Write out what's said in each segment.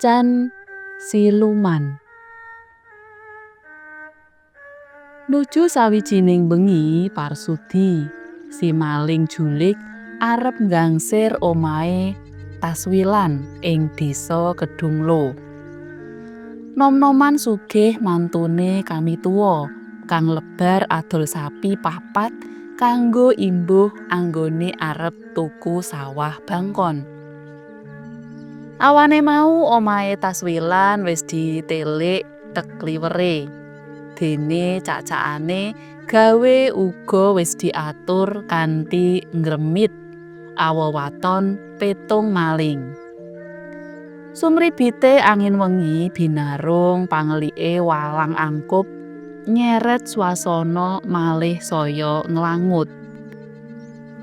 Macan siluman. Nuju sawijining bengi Parsudi, si maling julik arep nggangsir omahe Taswilan ing Désa Kedunglo. Nom-noman sugih mantune kami tuwa kang lebar adol sapi papat kanggo imbuh anggone arep tuku sawah bangkon. Awane mau omahe Taswilan wis ditelik tekliwere. Dene cacakane gawe uga wis diatur kanthi ngremit awewaton petung maling. Sumribite angin wengi binarung pangelike walang angkup nyeret swasana malih saya nglangut.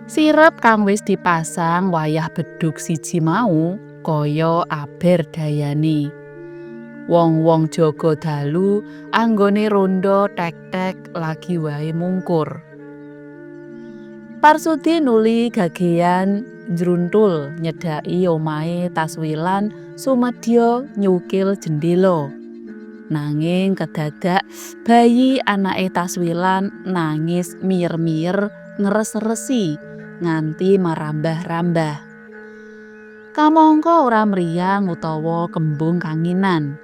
Sirep kang wis dipasang wayah bedhug siji mau kaya aber dayane. Wong-wong jaga dalu anggone rondo tek-tek lagi wae mungkur. Parsudi nuli gageyan njruntul nyedhaki omahe Taswilan sumedya nyukil jendela. Nanging kedadak bayi anake Taswilan nangis mir-mir ngres-resi nganti marambah-rambah. Kamangka ora mriyang utawa kembung kanginan.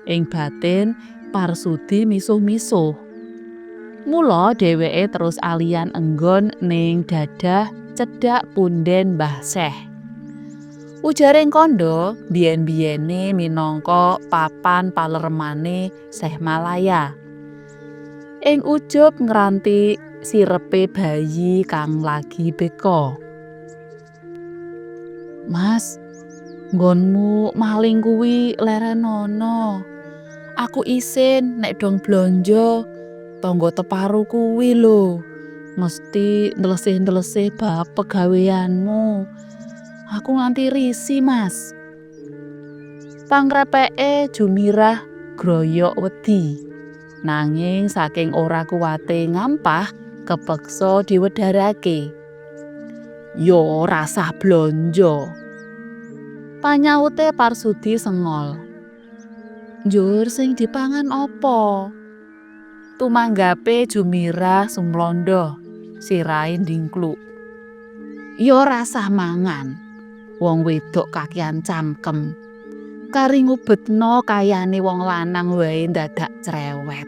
Ing batin Parsudi misuh-misuh. Mula dheweke terus alian enggon ning dadah cedhak punden Mbah Syekh. Ujaring kandha biyen-biyene minangka papan paleremane Syekh Malaya. Ing ujub ngranti sirepe bayi kang lagi beka. "Mas, nggonmu maling kuwi leren ana. Aku isin nek dong blonjo tangga teparu kuwi lho. Mesti ndelesih-ndelesih bab pegaweanmu. Aku nganti risi, Mas." Pangrepeke Jumirah groyok wedi. Nanging saking ora kuwate ngampah kepeksa diwedharake. "Yo rasah blonjo," panyaute Parsudi sengol. "Njur sing dipangan apa?" Tumanggape Jumirah sumlondo, sirahe ndingkluk. "Ya rasah mangan. Wong wedok kakean cangkem. Kari ngubetno kayane wong lanang wae dadak cerewet."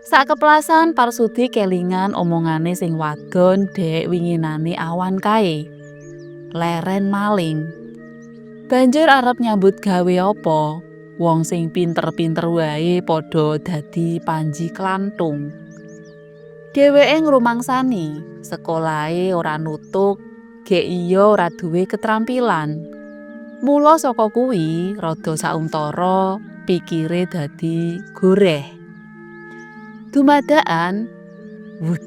Sakeplasan Parsudi kelingan omongane sing wadon dek winginane awan kae. Leren maling. Banjur arep nyambut gawe apa? Wong sing pinter-pinter wae padha dadi panji klantung. Dheweke ngrumangsani sekolahe ora nutuk, gek iya ora duwe ketrampilan. Mula saka kuwi rada sauntara pikire dadi goreh. Dumadakan wut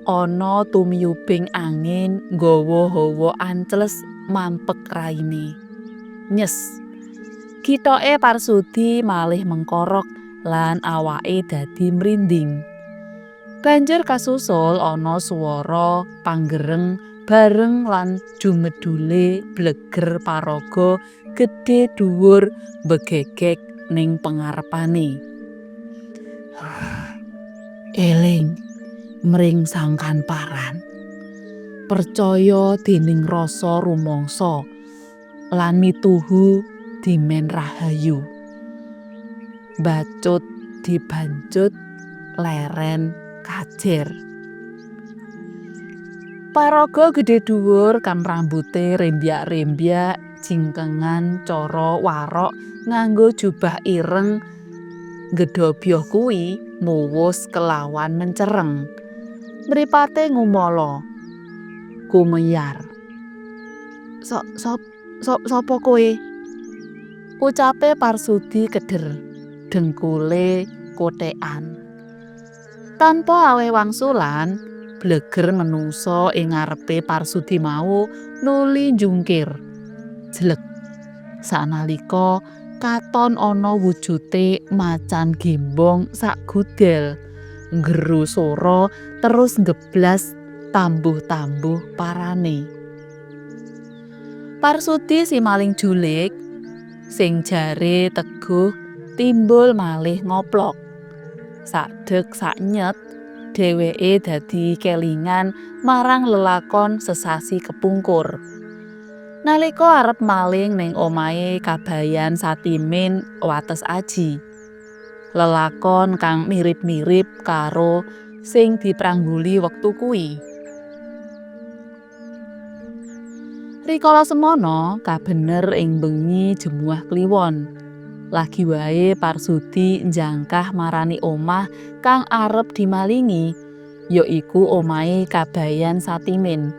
ana tumiyubing angin nggawa hawa ancles mampek raine. Nyes. Gitoke Parsudi malih mengkorok lan awake dadi mrinding. Banjur kasusul ana swara panggereng bareng lan jumedule bleger paraga gedhe dhuwur begegek ning pengarepane. "Eling mring sangkan paran. Percaya dening rasa rumangsa lan mituhu dimen rahayu. Bacut dibancut leren kajer." Paraga gedhe dhuwur kan rambute rembyak-rembyak jingkengan cara warok nganggo jubah ireng gedhobyoh kuwi muwus kelawan mencereng. Mripate ngumala, kumeyar. Sopo kowe?" Ucape Parsudi keder, dengkule kotekan. Tanpa awe wangsulan, bleger menungsa ing ngarepe Parsudi mau nuli njungkir. Jlek. Sanalika katon ana wujute macan gembong sak gudel. Nggeru sora terus ngeblas tambuh-tambuh parane. Parsudi si maling julik sing jare teguh timbul malih ngoplok. Sadeg saknyet dheweke dadi kelingan marang lelakon sesasi kepungkur. Nalika arep maling ning omahe Kabayan Satimin wates aji. Lelakon kang mirip-mirip karo sing diprangguli wektu kuwi. Rikala semono kabener ing bengi Jemuah Kliwon. Lagi wae Parsudi njangkah marani omah kang arep dimalingi, yaiku omahe Kabayan Satimin.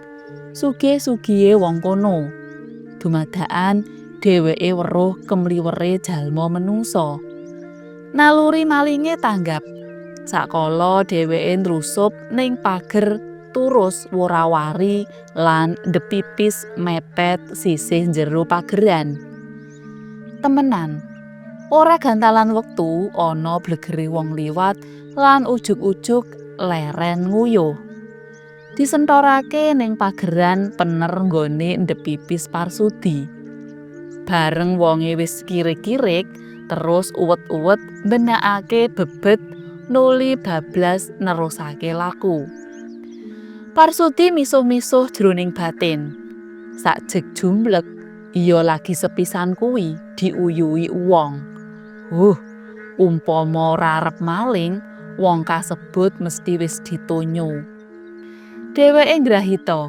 Sugih-sugihe wong kono. Dumadakan dheweke weruh kemliwere jalma menungsa. Naluri malinge tanggap. Sakala dheweke nrusup ning pager turus worawari lan ndepipis mepet sisih njero pageran. Temenan, ora gantalan wektu ana blegere wong liwat lan ujug-ujug leren nguyuh. Disentorake ning pageran pener nggone ndepipis Parsudi. Bareng wonge wis kirik-kirik, terus uwet-uwet mbenakake bebet nuli bablas nerusake laku. Parsudi misuh-misuh jroning batin. Sakjeg jumlek iya lagi sepisan kuwi diuyuhi wong. Umpama ora arep maling, wong kasebut mesti wis ditonyo. Dheweke ngrahita,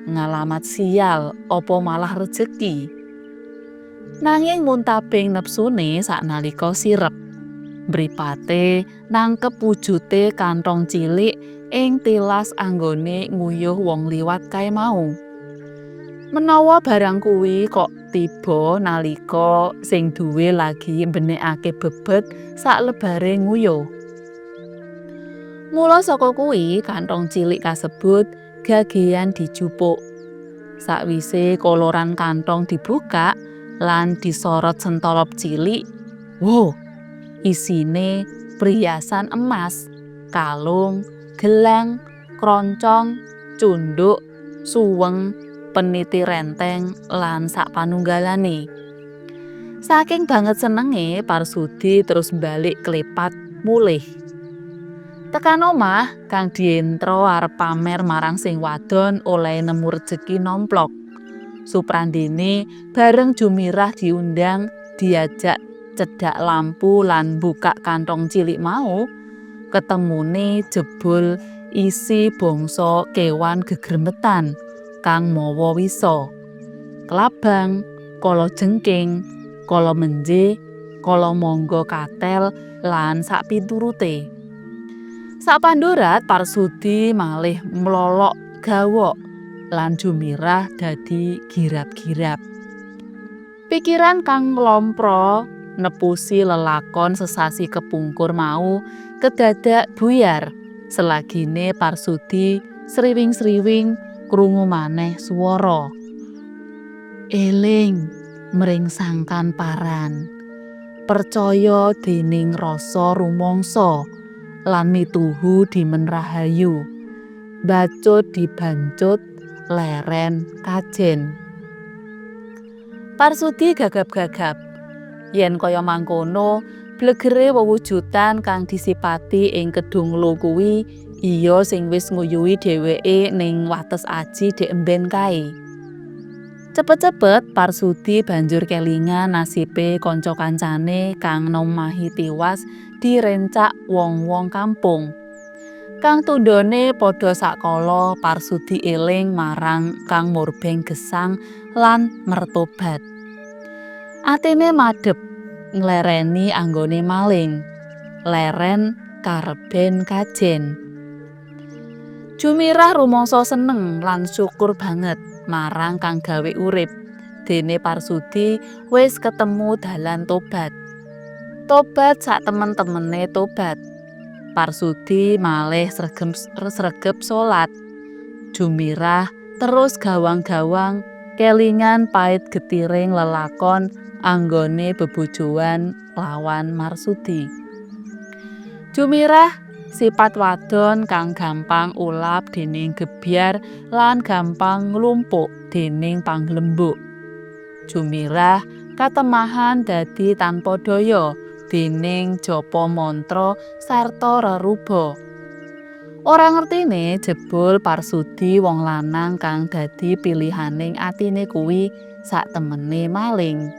ngalamat sial apa malah rejeki. Nanging muntabing nepsune saknalika sirep. Mripate nangkep wujute kantong cilik ing tilas anggone nguyuh wong liwat kae mau. Menawa barang kuwi kok tiba nalika sing duwe lagi mbenekake bebet saklebare nguyuh. Mula saka kuwi kantong cilik kasebut gageyan dijupuk. Sakwise koloran kantong dibuka lan disorot sentolop cilik, isine priasan emas, kalung, gelang, kroncong, cunduk, suweng, peniti renteng lan sapanunggalane. Saking banget senenge Parsudi terus balik klepat mulih. Tekan omah kang dientro arep pamer marang sing wadon oleh nemu rejeki nomplok. Suprandene bareng Jumirah diundang diajak cedhak lampu lan buka kantong cilik mau, ketemune jebul isi bangsa kewan gegrembetan kang mawa wisa. Klabang, kala jengking, kala menje, kala mangga katel lan sak piturute. Sapandurat Parsudi malih mlolok gawok lan Jumirah dadi girap-girap. Pikiran kang nglompro nepusi lelakon sesasi kepungkur mau kedadak buyar selagine Parsudi sriwing-sriwing krungu maneh swara. Eling mring sangkan paran, percaya dening rasa rumangsa lan mituhu dimen rahayu, bacut dibancut leren kajen. Parsudi gagap-gagap. Yen kaya mangkono, blegere wewujudan kang disipati ing Kedunglo kuwi iya sing wis nguyuhi dheweke ning wates aji dek emben kae. Cepet-cepet Parsudi banjur kelingan nasibe kanca kancane kang nomahi tiwas direncak wong-wong kampung. Kang tundhone padha sakala Parsudi eling marang Kang Murbeng gesang lan mertobat. Atine madhep nglereni anggone maling. Leren kareben kajen. Jumirah rumangsa seneng lan syukur banget marang kang gawe urip. Dene Parsudi wis ketemu dalan tobat. Tobat sak temen-temene tobat. Parsudi malih sregep salat. Jumirah terus gawang-gawang kelingan pait getiring lelakon anggone bebojoan lawan Marsudi. Jumirah sipat wadon kang gampang ulap dening gebyar lan gampang nglumpuk dening panglembuk. Jumirah katemahan dadi tanpa daya déning japa mantra sarta reruba. Ora ngertine jebul Parsudi wong lanang kang dadi pilihaning atine kuwi sak temene maling.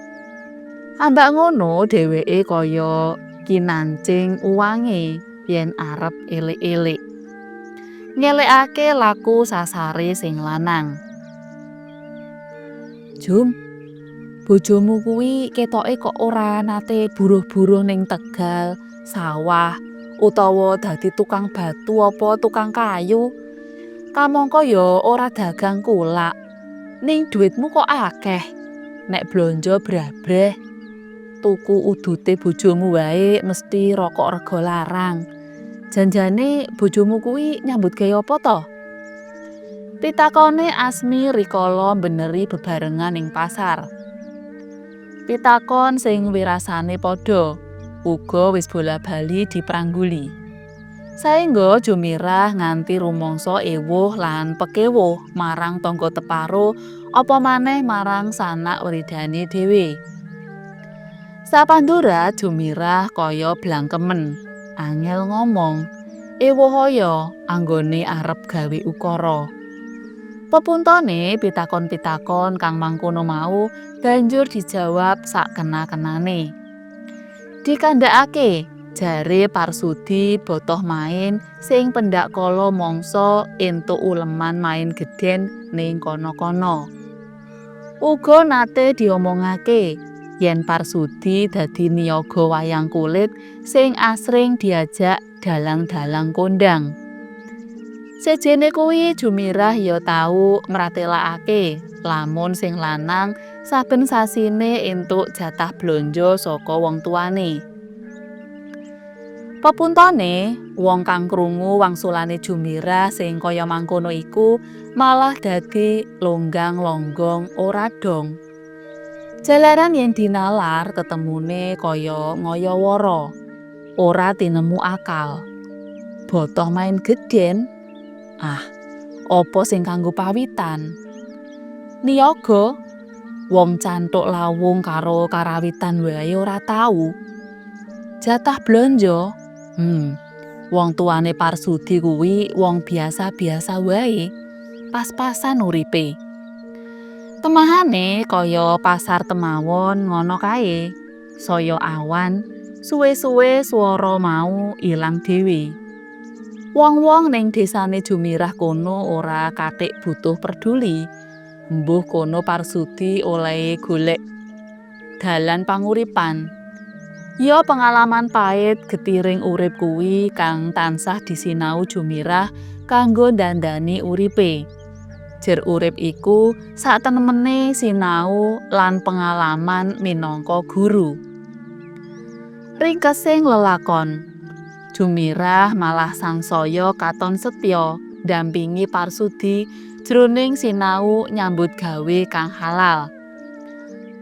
Ambak ngono dheweke kaya kinancing uwange yen arep elik-elik. Ngelekake laku sasare sing lanang. Jum, bojomu kuwi ketoke kok ora nate buruh-buruh ning Tegal, sawah, utawa dadi tukang batu apa tukang kayu. Kamangka ya ora dagang kulak. Ning dhuwitmu kok akeh. Nek blonjo brabreh. Tuku udute bojomu wae mesti rokok rega larang. Janjane bojomu kuwi nyambut gawe apa to? Pitakone Asmi rikala beneri bebarengan ning pasar. Pitakon sing wirasane padha, uga wis bola-bali diprangguli. Saengga Jumirah nganti rumangsa ewuh lan pekewuh marang tangga teparo apa maneh marang sanak wridane dhewe. Sapandura Jumirah kaya blangkemen, angel ngomong, ewuhaya anggone arep gawe ukara. Pepuntone pitakon-pitakon kang mangkono mau banjur dijawab sak kena-kenane. Dikandhakake jare Parsudi botoh main sing pendak kala mangsa entuk uleman main gedhen ning kono-kono. Uga nate diomongake yen Parsudi dadi niyaga wayang kulit sing asring diajak dalang-dalang kondang. Sejene kuwi Jumirah ya tau mratelakake lamun sing lanang saben sasine entuk jatah blonjo saka wong tuane. Pepuntone wong kang krungu wangsulane Jumirah sing kaya mangkono iku malah dadi longgang-longgong ora dong. Jalaran yen dinalar tetemune kaya ngayawara, ora tinemu akal. Botoh main gedhen? Ah, apa sing kanggo pawitan? Niyaga wong cantuk lawung karo karawitan wae ora tau. Jatah blonjo? Wong tuane Parsudi kuwi wong biasa-biasa wae, pas-pasan uripe. Temahane kaya pasar temawon ngono kae, saya awan, suwe-suwe swara mau ilang dhewe. Wong-wong ning desane Jumirah kono ora kathik butuh peduli. Mbuh kono Parsudi oleh golek dalan panguripan. Ya pengalaman pahit getiring urip kuwi kang tansah disinau Jumirah kanggo ndandani uripe. Jer urip iku satemene sinau lan pengalaman minangka guru. Ringkesing lelakon, Jumirah malah sangsaya katon setya ndampingi Parsudi jroning sinau nyambut gawe kang halal.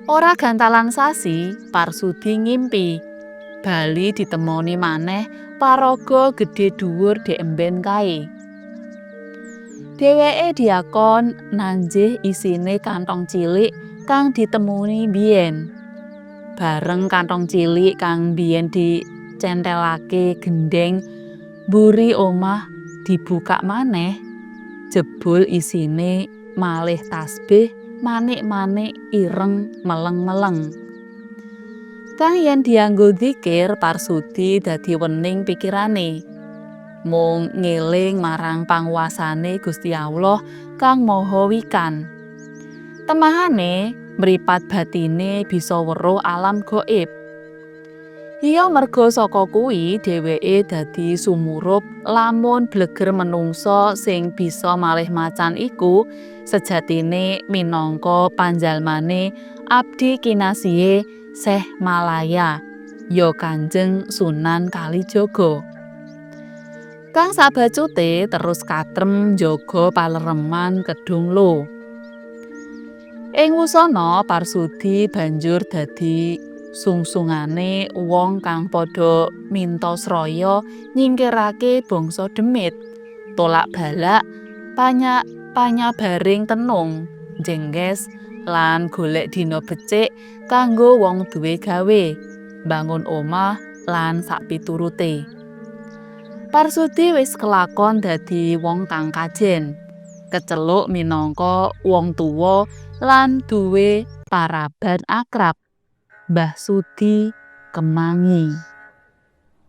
Ora gantalan sasi, Parsudi ngimpi bali ditemoni maneh paraga gedhe dhuwur dek emben kae. Dheweke diakon nanjih isine kantong cilik kang ditemuni biyen. Bareng kantong cilik kang biyen dicentelake gendeng mburi omah dibuka maneh, jebul isine malih tasbih manik-manik ireng meleng-meleng. Kang yen dianggo dzikir Parsudi dadi wening pikirane. Mung ngeling marang panguwasane Gusti Allah kang Maha Wikan. Temahane mripat batine bisa weruh alam gaib. Iya merga saka kuwi dheweke dadi sumurup lamun bleger menungsa sing bisa malih macan iku sejatine minangka panjalmane abdi kinasihe Syekh Malaya, ya Kanjeng Sunan Kalijaga. Kang sabacute terus katrem njaga palereman Kedung Lo. Ing wusana Parsudi banjur dadi sungsungane wong kang padha minta sraya nyingkirake bangsa demit, tolak balak, panyabaring tenung, jengges, lan golek dina becik kanggo wong duwe gawe, bangun omah lan sapiturute. Parsudi wis kelakon dadi wong kang kajen, keceluk minangka wong tuwa lan duwe paraban akrab. Mbah Sudi Kemangi.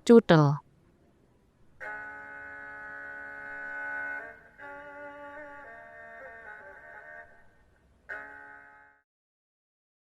Cuthel.